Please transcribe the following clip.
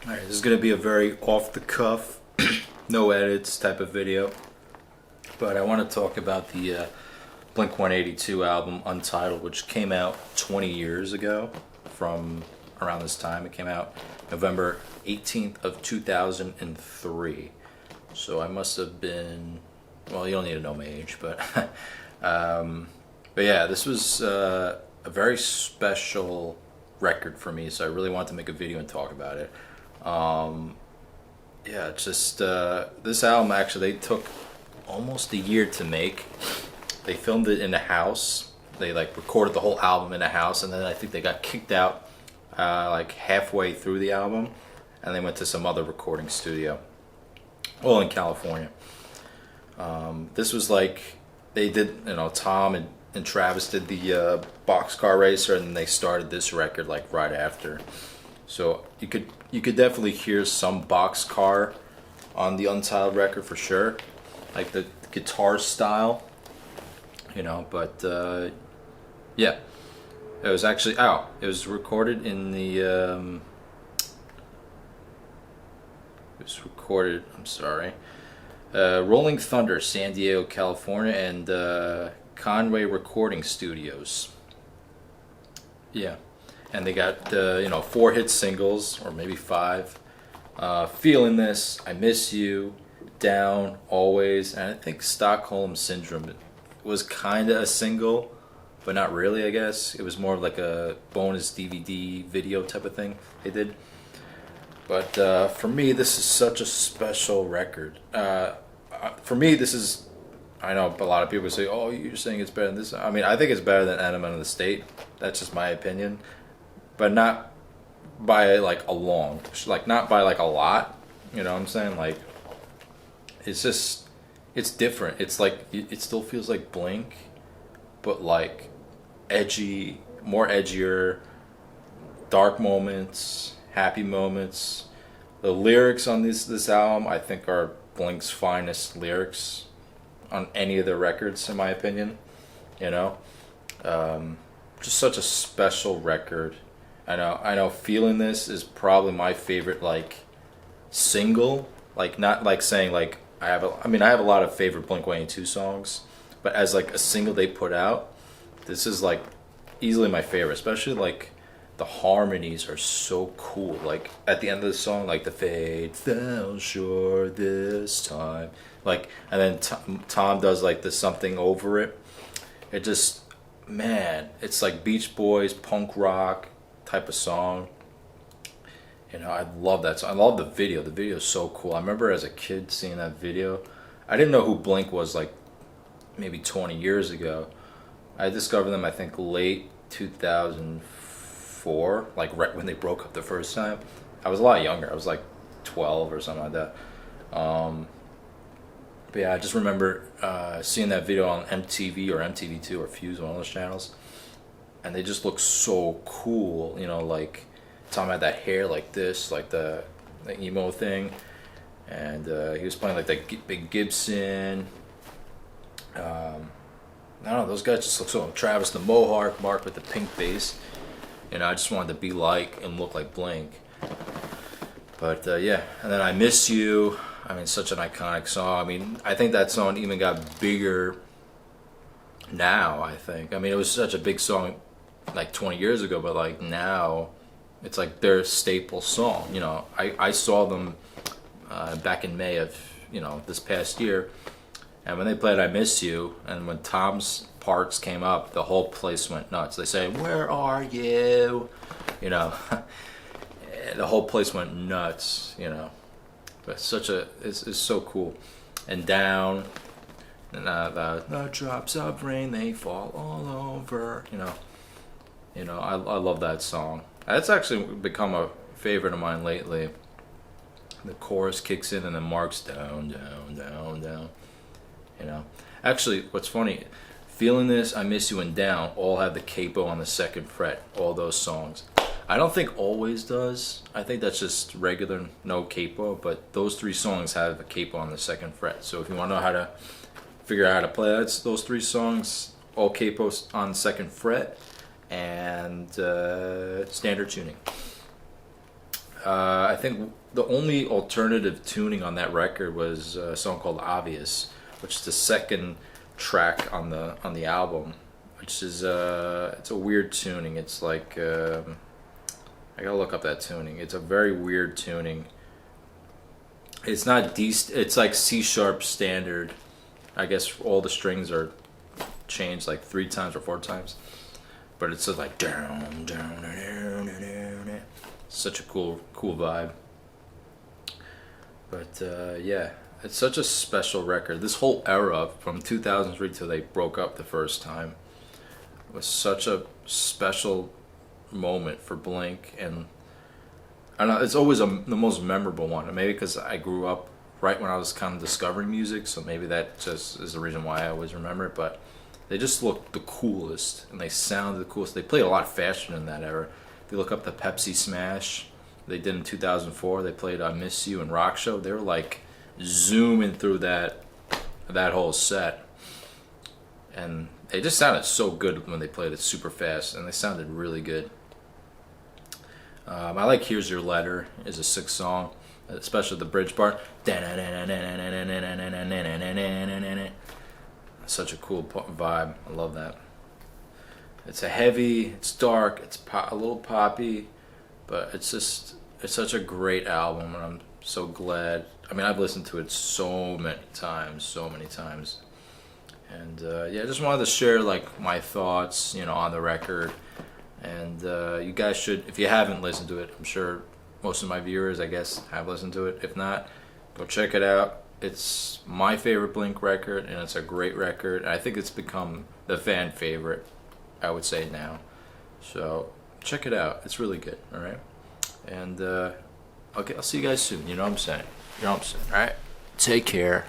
Alright, this is going to be a very off-the-cuff, no edits type of video. But I want to talk about the BLINK-182 album, Untitled, which came out 20 years ago from around this time. It came out November 18th of 2003. So I must have been, well, you don't need to know my age, but but yeah, this was a very special record for me, so I really wanted to make a video and talk about it. Yeah, just this album, actually, they took almost a year to make. They filmed it in a house. They like recorded the whole album in a house, and then I think they got kicked out like halfway through the album, and they went to some other recording studio, all in California. This was like, they did, you know, Tom and Travis did the Boxcar Racer, and then they started this record like right after. So you could definitely hear some Boxcar on the Untitled record for sure, like the guitar style, you know. But yeah, it was actually it was recorded in the I'm sorry, Rolling Thunder, San Diego, California, and Conway Recording Studios. Yeah. And they got 4 hit singles, or maybe 5. Feeling This, I Miss You, Down, Always, and I think Stockholm Syndrome was kind of a single, but not really, I guess. It was more of like a bonus DVD video type of thing they did. But for me, this is such a special record. For me, this is, I know a lot of people say, oh, you're saying it's better than this. I mean, I think it's better than Enema of the State. That's just my opinion. But not by like a long, like not by like a lot, you know what I'm saying? Like, it's just, it's different. It's like, it still feels like Blink, but like edgy, more edgier, dark moments, happy moments. The lyrics on this album, I think, are Blink's finest lyrics on any of their records, in my opinion, you know? Just such a special record. I know Feeling This is probably my favorite like single, like not like saying like I have a lot of favorite Blink-182 songs, but as like a single they put out, this is like easily my favorite, especially like the harmonies are so cool. Like at the end of the song, like the fade fell short this time, like, and then Tom does like the something over it. It just, man, it's like Beach Boys punk rock type of song. You know, I love that song. I love the video. The video is so cool. I remember as a kid seeing that video. I didn't know who Blink was like maybe 20 years ago. I discovered them, I think, late 2004, like right when they broke up the first time. I was a lot younger. I was like 12 or something like that. But yeah, I just remember seeing that video on MTV or MTV2 or Fuse, one of those channels. And they just look so cool, you know, like Tom had that hair like this, like the emo thing, and he was playing like that big Gibson. I don't know, those guys just look so. Travis the Mohawk, Mark with the pink bass. You know, I just wanted to be like and look like Blink. But yeah, and then I Miss You. I mean, such an iconic song. I mean, I think that song even got bigger now, I think. I mean, it was such a big song like 20 years ago, but like now it's like their staple song. You know, I saw them back in May of, you know, this past year, and when they played I Miss You, and when Tom's parts came up, the whole place went nuts. They say, where are you? You know, the whole place went nuts, you know. But it's so cool. And Down, and the drops of rain, they fall all over, you know. I love that song. It's actually become a favorite of mine lately. The chorus kicks in and then Mark's down, down, down, down. You know, actually, what's funny, Feeling This, I Miss You, and Down all have the capo on the 2nd fret. All those songs. I don't think Always does. I think that's just regular, no capo. But those 3 songs have a capo on the 2nd fret. So if you want to know how to figure out how to play those 3 songs, all capos on 2nd fret. And standard tuning. I think the only alternative tuning on that record was a song called "Obvious," which is the second track on the album, which is it's a weird tuning. It's like I gotta look up that tuning. It's a very weird tuning. It's not it's like C sharp standard. I guess all the strings are changed like 3 times or 4 times, but it's just like down, down, down, down, down. Such a cool vibe. But yeah, it's such a special record. This whole era from 2003 till they broke up the first time was such a special moment for Blink, and I don't know, it's always the most memorable one. Maybe because I grew up right when I was kind of discovering music, so maybe that just is the reason why I always remember it. But they just looked the coolest, and they sounded the coolest. They played a lot faster in that era. If you look up the Pepsi Smash they did in 2004, they played "I Miss You" and "Rock Show." They were like zooming through that whole set, and it just sounded so good when they played it super fast, and they sounded really good. I like "Here's Your Letter" is a sick song, especially the bridge part. Such a cool vibe. I love that. It's it's dark, it's a little poppy, but it's such a great album, and I'm so glad. I mean, I've listened to it so many times, and yeah, I just wanted to share like my thoughts, on the record. And you guys should, if you haven't listened to it, I'm sure most of my viewers, I guess, have listened to it. If not, go check it out. It's my favorite Blink record, and it's a great record. I think it's become the fan favorite, I would say now. So check it out. It's really good. All right. And okay, I'll see you guys soon. You know what I'm saying. All right. Take care.